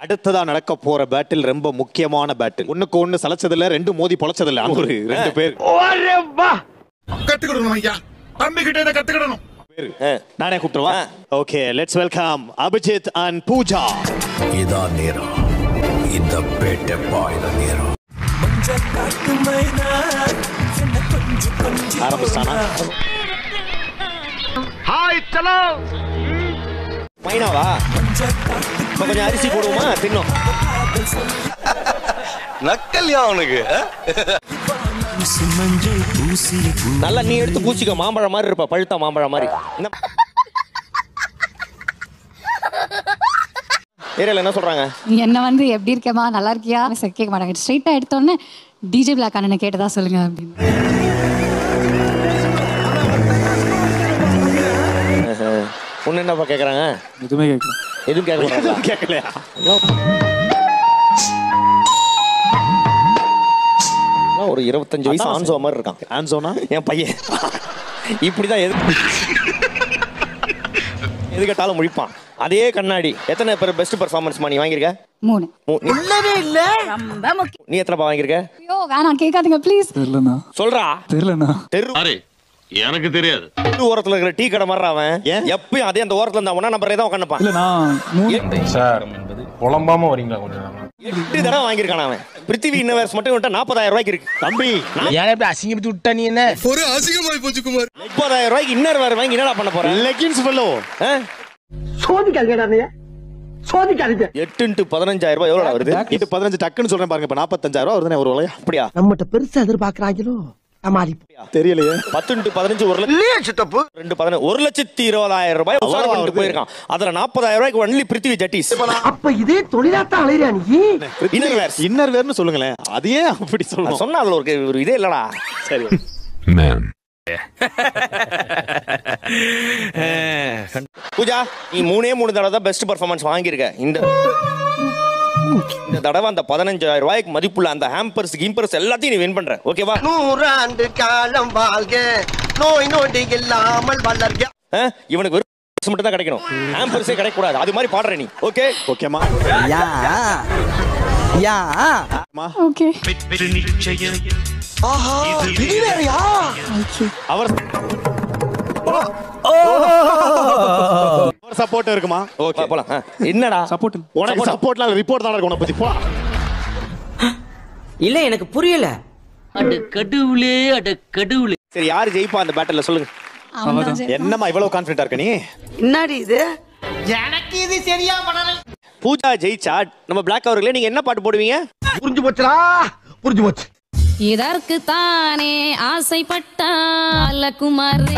அடுத்ததா நடக்க போற பேட்டில் ரொம்ப முக்கியமான பேட்டில். ஒண்ணுக்கு ஒண்ணு சலச்சதில்ல, ரெண்டு மோதி பொளச்சதில்ல. அங்க ஒரு ரெண்டு பேர் கத்துக்கிடணும் ஐயா, தம்பி கிட்ட இதை கத்துக்கிடணும். நானே கூப்பிட்டுவா. Okay, let's welcome Abhijit and Pooja. இதான் நேரம், இந்த பேட்டை பாய்த நேரம். ஆரம்பிச்சானா? ஹாய் சலோ மைனாவா, கொஞ்சம் அரிசி போடுவோமா, தின்னோம். நக்கல்யா அவனுக்கு. நல்லா நீ எடுத்து பூச்சிக்க, மாம்பழம் மாதிரி இருப்ப, பழுத்த மாம்பழம் மாதிரி. ஏரியால என்ன சொல்றாங்க? என்ன வந்து எப்படி இருக்கேமா, நல்லா இருக்கியா கேட்க மாட்டாங்க. ஸ்ட்ரைட்டா எடுத்தோடனே டிஜே பிளாக் அண்ணனை கேட்டதா சொல்லுங்க அப்படின்னு. ஒன்னு என்னப்பா கேக்குறாங்க? எதுவுமே கேட்கல. எதுவும் கேட்க மாட்டாங்க. கேட்கலையா? ஒரு 25 வயசு ஆன்சோ மாதிரி இருக்கான். ஆன்சோனா என் பையன் இப்படிதான் எது கேட்டாலும் முழிப்பான். அதே கண்ணாடி. எத்தனை பேர் பெஸ்ட் பெர்ஃபார்மன்ஸ் நீ வாங்கியிருக்க? 3. இல்லவே இல்ல. நீ எத்தனைப்பா வாங்கியிருக்க? ஐயோ வேணாம் கேட்காதீங்க ப்ளீஸ். தெரியலண்ணா. சொல்றா. தெரியலண்ணா. தெரு எனக்கு தெரியாது. ஓரத்துல இருக்கிற டீ கடை மாதிரி அவன். எப்பயும் அதே அந்த ஓரத்துல இருந்தா நம்பர் தான் உட்காந்துப்பான். சார் புலம்பாம வரீங்களா கொஞ்சம்? 8 தடவை வாங்கியிருக்கான் அவன். பிருத்திவி இன்னவர்ஸ் மட்டும் 40,000 ரூபாய்க்கு இருக்கு. தம்பி ஏன் எப்படி அசிங்கப்பட்டு விட்டா நீ? என்ன ஒரு அசிங்கமாய் போச்சு குமார். 30,000 ரூபாய்க்கு இன்னர் வேற வாங்கி என்னடா பண்ண போற? Leggings fellow. சோதிக்காதீங்க. 8 × 15,000 ரூபாய் எவ்வளவு வருது? 8 15 டக்குன்னு சொல்றேன் பாருங்க. இப்ப 45,000 ரூபாய் வருதுனே ஒரு வளையா. அப்படியா? நம்மட்ட பெருசா எதிர்பார்க்கறாங்களோ? தெரியலையே. 10 × 15 1,20,000 ரூபாய் உசார் பண்ணிட்டு போயிருக்கான். அதுல 40,000 ரூபாய்க்கு ஒன்லி பிருத்திவி ஜட்டிஸ். அப்ப இதே தொழிலாத்தான் அலையறியா நீ? இன்னர் வேர்னு சொல்லுங்களேன். அதையே அப்படி சொல்லணும். சொன்னா அதுல ஒரு இதே இல்லடா. சரி மேன். பூஜா, நீ 3 தடவை தான் பெஸ்ட் பெர்ஃபார்மன்ஸ் வாங்கியிருக்க. இந்த தடவை அந்த 15,000 ரூபாய்க்கு மதிப்புள்ள அந்த ஹேம்பர்ஸ் கிம்பர்ஸ் எல்லாத்தையும் நீ வின் பண்ற. ஓகேவா? 100 ஆண்டு காலம் வாழ்க, நோய் நொடி இல்லாமல் வளர்க. இவனுக்கு ஒரு மட்டும் தான் கிடைக்கணும், ஹேம்பர்ஸே கிடைக்க கூடாது. அது மாதிரி பாடுற நீ. ஓகே ஓகேமா? யா யா ஓகே. ஆஹா இது வேறயா? அவர் சப்போர்ட் இருக்குமா? ஓகே போலாம். என்னடா சப்போர்ட்? உனக்கு சப்போர்ட்லாம் ரிப்போர்ட் தான் இருக்கு. உன பத்தி போ. இல்ல எனக்கு புரியல. அட கடவுளே, அட கடவுளே. சரி, யாரு ஜெயிப்பா அந்த பேட்டில்ல சொல்லுங்க. என்னம்மா இவ்வளவு கான்ஃபிடென்ட்டா இருக்க நீ? என்னடி இது? எனக்கு இது சரியா பண்ணல. பூஜா ஜெயிச்சா நம்ம பிளாக் அவர்களே நீங்க என்ன பாட்டு போடுவீங்க? புரிஞ்சு போச்சுடா, புரிஞ்சு போச்சு. இதற்கு தானே ஆசைப்பட்டால குமாரே.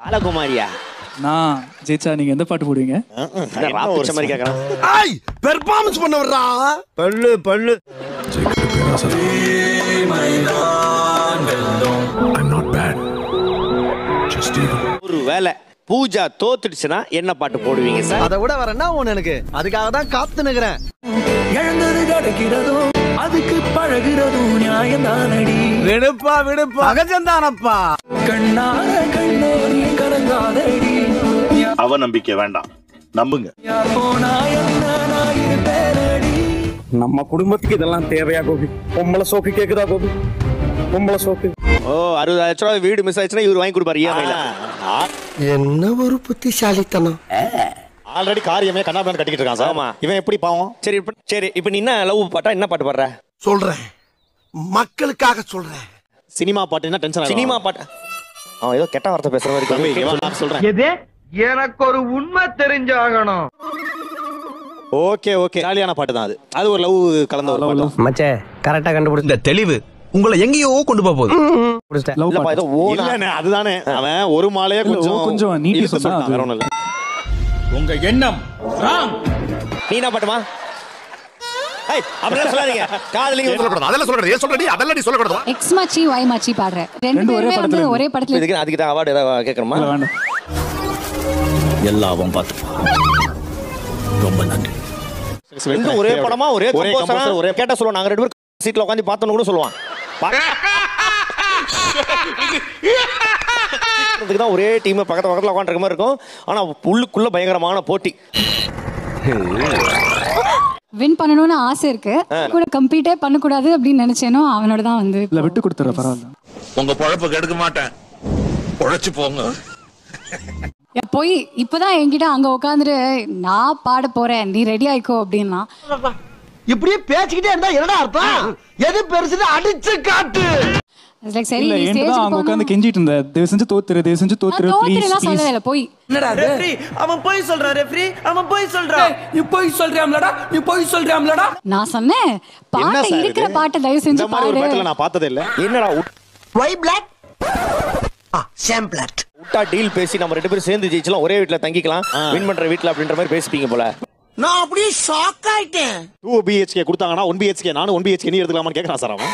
அலகுமாரியா? நான் ஜெயிச்சா நீங்க எந்த பாட்டு போடுவீங்க? ராபிச்ச மாதிரி கேக்குறான். ஐ பெர்ஃபார்மன்ஸ் பண்ண வர்றா. பல்லு பல்லு. I'm not bad. Just evil. ஒரு வேளை பூஜா தோத்துடுச்சுன்னா என்ன பாட்டு போடுவீங்க சார்? அதை விட வரேன்னா ஒண்ணு எனக்கு. அதுக்காக தான் காத்து நிக்கிறேன். இழந்தது கிடைக்கிறதோ அதுக்கு பழகிறதோ நியாயம் தானடி. விடுப்பா விடுப்பா, அகஜந்தானப்பா. கண்ணார கண்ணோரி கலங்காதடி. அவ நம்பிக்கை வேண்டாம், நம்புங்க. யார் போனா என்ன நான் இருப்பேனடி. நம்ம குடும்பத்துக்கு இதெல்லாம் தேவையா கோபி? பொம்பளை சோக்கு கேக்குதா கோபி? பொம்பளை சோக்கு. ஓ 60,000 ரூபாய் வீடு மிஸ் ஆயிடுச்சுன்னா இவர் வாங்கி கொடுப்பாரு இஎம்ஐல. என்ன ஒரு புத்திசாலித்தனம். ஆல்ரெடி காரியமே கண்ணாபின்னு கட்டிக்கிட்டு இருக்கான் சார். ஆமா. இவன் எப்படி பாவம்? சரி இப்போ நீ என்ன லவ் பாட்டா என்ன பாட்டு பாடுற? சொல்றேன், மக்களுக்காக சொல்றேன். சினிமா பாட்டுன்னா டென்ஷன். சினிமா பாட்டு. அவன் ஏதோ கெட்ட வார்த்தை பேசுற மாதிரி நான் சொல்றேன். எது? எனக்கு ஒரு உண்மை தெரிஞ்சாகணும். ஓகே ஓகே, ஜாலியான பாட்டு தான் அது. அது ஒரு லவ் கலந்த ஒரு பாட்டு. மச்சே கரெக்டா கண்டுபிடிச்ச. இந்த தெளிவு உங்களை எங்கேயோ கொண்டு போகுது. இல்லப்பா ஏதோ இல்லனே அதுதானே. அவன் ஒரு மாலையே கொஞ்சம் நீட்டி சொன்னா வேற ஒண்ணும் இல்ல. உங்க எண்ணம் ராங். நீ என்ன பாட்டுமா? ஏய் அப்படியே சொல்லாதீங்க. காதலிங்க சொல்லக்கூடாது, அதெல்லாம் சொல்லக்கூடாது. ஏன் சொல்றடி? அதெல்லாம் நீ சொல்லக்கூடாது. எக்ஸ் மச்சி ஒய் மச்சி பாடுறேன். ரெண்டு பேருமே வந்து ஒரே படத்துல. இதுக்கு அதுக்கு தான் அவார்ட் ஏதாவது கேட்கணுமா? எல்லாவும் பார்த்துப்பா. ரொம்ப நன்றி. ஒரே படமா ஒரே கம்போசர் ஒரே கேட்டா சொல்லுவாங்க. நாங்க 2 பேரும் சீட்ல உட்கார்ந்து பார்த்தோன்னு கூட சொல்லுவான். அதுக்கு தான் ஒரே டீம் பக்கத்துல உட்காந்துருக்க மாதிரி இருக்கும். ஆனா உள்ளுக்குள்ள பயங்கரமான போட்டி. வின் பண்ணணும்னு ஆசை இருக்கு. கூட கம்பீட்டே பண்ணக்கூடாது அப்படின்னு நினைச்சேனோ அவனோட தான் வந்து இல்ல விட்டு கொடுத்துற பரவாயில்ல. உங்க பொழப்பு கெடுக்க மாட்டேன், உழைச்சு போங்க. போய் இப்பதான் என்கிட்ட அங்க உட்காந்துட்டு நான் பாட போறேன் நீ ரெடி ஆயிக்கோ அப்படின்னா இப்படியே பேசிக்கிட்டே இருந்தா என்னடா அர்த்தம்? எது பெருசுன்னு அடிச்சு காட்டு. சரி இல்ல நீ ஏன்டா ஸ்டேஜ் அங்க உட்கார்ந்து கெஞ்சிட்டு இருந்த, தயவு செஞ்சு தோத்துரு ப்ளீஸ் சொல்லவே இல்ல. போய் என்னடா ரெஃப்ரி அவன் போய் சொல்றான், ரெஃப்ரி அவன் போய் சொல்றான். நீ போய் சொல்றியாம்லடா, நீ போய் சொல்றியாம்லடா. நான் சொன்னேன் பாட்டு இருக்கிற பாட்டு தயவு செஞ்சு இந்த மாதிரி ஒரு பாடு. பேட்டில் நான் பார்த்ததே இல்ல. என்னடா ஒய் பிளாக் சேம் பிளாக் விட்டா டீல் பேசி நம்ம 2 பேரும் சேர்ந்து ஜெயிச்சலாம், ஒரே வீட்ல தங்கிக்கலாம், வின் பண்ற வீட்ல அப்படின்ற மாதிரி பேசிப்பீங்க போல. நான் அப்படியே ஷாக் ஆயிட்டேன். 2 BHK கொடுத்தாங்கன்னா 1 BHK நானும் 1 BHK நீ எடுத்துக்கலாமான்னு கேக்குறான் சார் அவன்.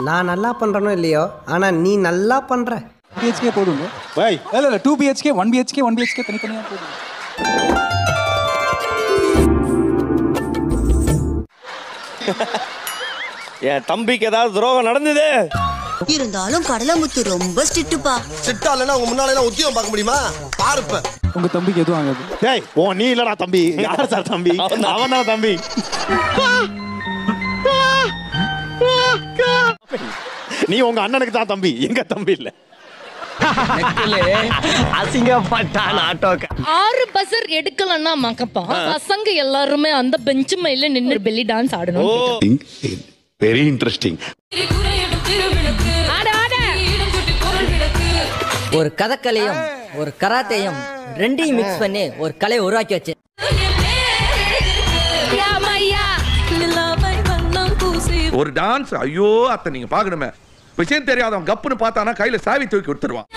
நான் நல்லா பண்றனோ இல்லையோ, ஆனா நீ நல்லா பண்ற. BHK போடுங்க. பை இல்ல 2 BHK 1 BHK தனித்தனியா போடுங்க. என் தம்பிக்கு ஏதாவது துரோகம் நடந்தது இருந்தாலும் கடலமுத்து ரொம்ப ஸ்ட்ரிக்ட்டுப்பா. சிட்டாலனா உங்க முன்னால எல்லாம் உத்தியோகம் பார்க்க முடியுமா? பாருப்ப. உங்க தம்பிக்கு எதுவும் ஆகாது. டேய் ஓ நீ இல்லடா தம்பி. யார் சார் தம்பி? அவன் தான் தம்பி. நீ உங்க அண்ணனுக்கு தான் தம்பி, எங்க தம்பி இல்ல. அசிங்கப்பட்டான் ஆட்டோக்க. 6 பஸ்ஸர் எடுக்கலன்னா மக்கப்பா பசங்க எல்லாருமே அந்த பெஞ்ச் மேல நின்னு பெல்லி டான்ஸ் ஆடணும். Very interesting. ஒரு கதக்கலையும் ஒரு கராத்தையும் ரெண்டையும் மிக்ஸ் பண்ணி ஒரு கலையை உருவாக்கி வச்சு ஒரு டான்ஸ் ஐயோ அத்தை நீங்க பாக்கணுமே. விஷயம் தெரியாதவன் கப்புன்னு பார்த்தானா கையில சாவி தூக்கி கொடுத்துருவான்.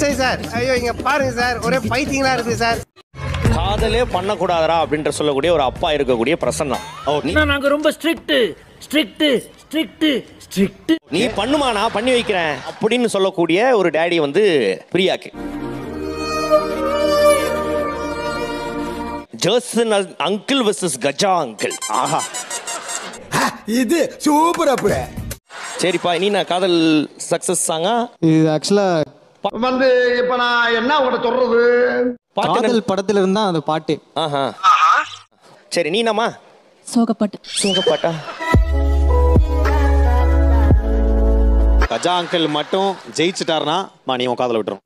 சரி சார், ஐயோ இங்க பாருங்க சார், ஒரே பைத்தியங்களா இருக்கு சார். காதலே பண்ணக்கூடாதரா அப்படின்ற சொல்லக்கூடிய ஒரு அப்பா இருக்கக்கூடிய பிரசன்னா. நாங்க ரொம்ப ஸ்ட்ரிக்ட். நீ பண்ணுமா நான் பண்ணி வைக்கிறேன் அப்படின்னு சொல்லக்கூடிய ஒரு டேடி வந்து பிரியாக்கு. ஜர்சன் அங்கிள் வெர்சஸ் கஜா அங்கிள். ஆஹா இது சூப்பர் அப்ப. சரிப்பா நீ நான் காதல் சக்சஸ் சாங்கா இது ஆக்சுவலா வந்து இப்ப நான் என்ன உங்கள்ட்ட சொல்றது? காதல் படத்துல இருந்தா அந்த பாட்டு. ஆஹா சரி நீ நாமா சோகப்பாட்டா. கஜா அங்கிள் மட்டும் ஜெயிச்சுட்டாருன்னா நீ உன் காதல விட்டுரும்.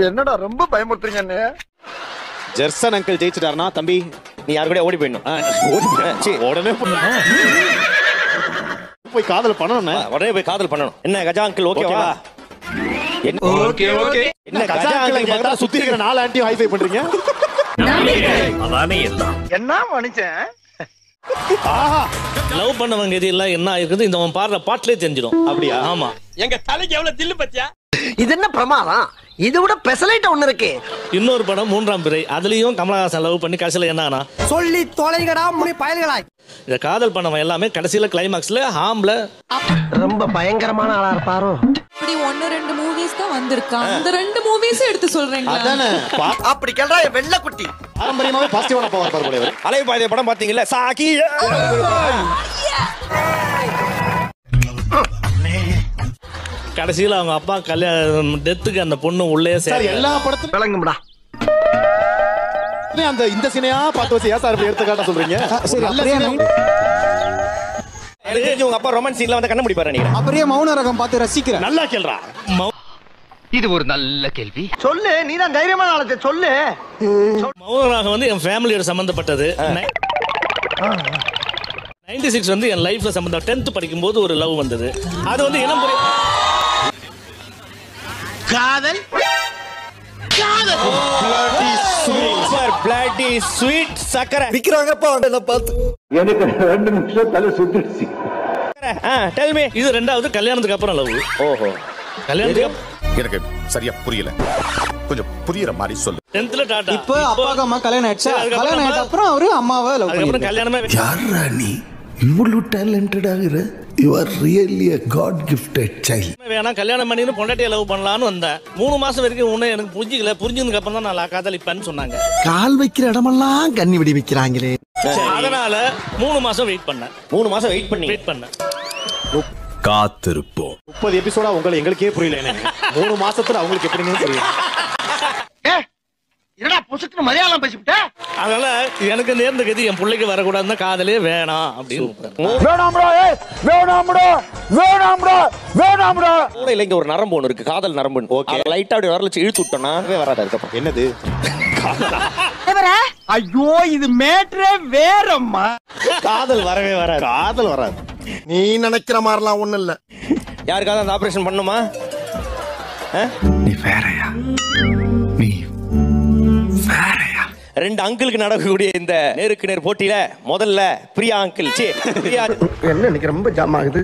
என்னடா ரொம்ப பயமுறுத்துறீங்க. ஜெர்சன் அங்கிள் ஜெயிச்சுட்டாருன்னா தம்பி நீ யாரு கூட ஓடி போயிடணும். உடனே போய் காதல் பண்ணணும். உடனே போய் காதல் பண்ணணும். என்ன கஜா அங்கிள் ஓகேவா? Okay okay. என்ன கஜா அங்கிள் பார்த்தா சுத்தி இருக்கிற 4 ஆன்ட்டியும் ஹைஃபை பண்றீங்க? என்ன மனுஷன்? லவ் பண்ணவங்க இது எல்லாம் என்ன இருக்குது இந்த பாடுற பாட்டிலே தெரிஞ்சிடும். அப்படியா? ஆமா. எங்க தலைக்கு எவ்வளவு தில்லு பத்தியா? இது என்ன பிரமாதம்? இதை விட பெசலைட் ஒண்ணு இருக்கு. இன்னொரு படம் 3ஆம் பிறை, அதுலயும் கமலஹாசன் லவ் பண்ணி கடைசியில என்ன ஆனா சொல்லி தொலைங்கடா முனி பயல்களா. இந்த காதல் பண்ணவன் எல்லாமே கடைசியில கிளைமாக்ஸ்ல ஹாம்ல ரொம்ப பயங்கரமான ஆளா இருப்பாரோ. இப்படி 1-2 மூவிஸ் தான் வந்திருக்கான். அந்த 2 மூவிஸ் எடுத்து சொல்றீங்க. அதானே அப்படி கேள்றா வெள்ள குட்டி. பாரம்பரியமாவே பாசிட்டிவான பவர் பாரு போல. அலைய பாய்தே படம் பாத்தீங்கல்ல சாகி. கடைசியில அவங்க அப்பா கல்யாணம் டெத்துக்கு அந்த பொண்ணு உள்ளே சார் எல்லா படத்துலயும் விளங்கும்டா. அந்த இந்த சினையா பார்த்து வச்சு ஏன் சார் இப்படி எடுத்து காட்ட சொல்றீங்க? சரி அப்படியே எனக்கு தெரிஞ்சு உங்க அப்பா ரொமான்ஸ் சீன்ல வந்து கண்ண முடிப்பாரு நீங்க. அப்படியே மௌன ரகம் பார்த்து ரசிக்கிறேன். நல்லா கேள்றா. இது ஒரு நல்ல கேள்வி. சொல்லு, நீ தான் தைரியமான ஆளு, சொல்லு. மௌனராகம் வந்து என் ஃபேமிலியோட சம்பந்தப்பட்டது. 96 வந்து என் லைஃப்ல சம்பந்தம். 10th படிக்கும்போது ஒரு லவ் வந்தது. அது வந்து இனம் புரிய காதல் சூப்பர் பிளாட்டி ஸ்வீட் சக்கரை விக்கிறாங்கப்பா என்ன பார்த்து. எனக்கு 2 நிமிஷம் தலை சுத்திடுச்சு. Tell me. இது ரெண்டாவது கல்யாணத்துக்கு அப்புறம் லவ். ஓஹோ கல்யாணத்துக்கு எனக்கு சரியா புரியல, கொஞ்சம் புரியுற மாதிரி சொல்லு. 10th டாடா. இப்போ அப்பாக்கு அம்மா கல்யாணம் ஆயிடுச்சு. கல்யாணம் ஆயிட்ட அப்புறம் அவரு அம்மாவை லவ் அதுக்கப்புறம் பண்ணிட்டாரு. கல்யாணமே யாரா நீ இவ்வளவு டேலண்டட் ஆகுற? You are really a god gifted child. வேணா கல்யாணம் பண்ணி பொண்டாட்டியை லவ் பண்ணலான்னு வந்தேன். 3 மாசம் வரைக்கும் உன்னை எனக்கு புரிஞ்சிக்கல. புரிஞ்சதுக்கு அப்புறம் தான் நான் காதலிப்பேன்னு சொன்னாங்க. கால் வைக்கிற இடமெல்லாம் கண்ணி விடி வைக்கிறாங்களே. அதனால 3 மாசம் வெயிட் பண்ணேன். 3 மாசம் வெயிட் பண்ணேன். காத்திருப்போம். 30 எபிசோடா எங்களுக்கே புரியல. எனக்கு 3 மாசத்துல அவங்களுக்கு எப்படின்னு புரியல. என்னடா புசுக்கு மலையாளம் பேசிவிட்ட? அதனால எனக்கு நேர்ந்த கதி என் பிள்ளைக்கு வரக்கூடாதுன்னா காதலே வேணாம் அப்படின்னு. மூளையில இங்க ஒரு நரம்பு ஒன்று இருக்கு, காதல் நரம்பு. ஓகே, லைட்டா அப்படி வரல இழுத்து விட்டோம்னா வராது. அதுக்கப்புறம் என்னது? ஐயோ இது மேட்ரே வேறம்மா. காதல் வரவே வராது. காதல் வராது. நீ நினைக்கிற மாதிரிலாம் ஒண்ணும் இல்ல. யாருக்காவது அந்த ஆபரேஷன் பண்ணுமா? நீ வேறயா? நீ வேறயா? 2 அங்கிளுக்கு நடக்கக்கூடிய இந்த நேருக்கு நேர் போட்டியில முதல்ல பிரியா அங்கிள். என்ன இன்னைக்கு ரொம்ப ஜாம் ஆகுது.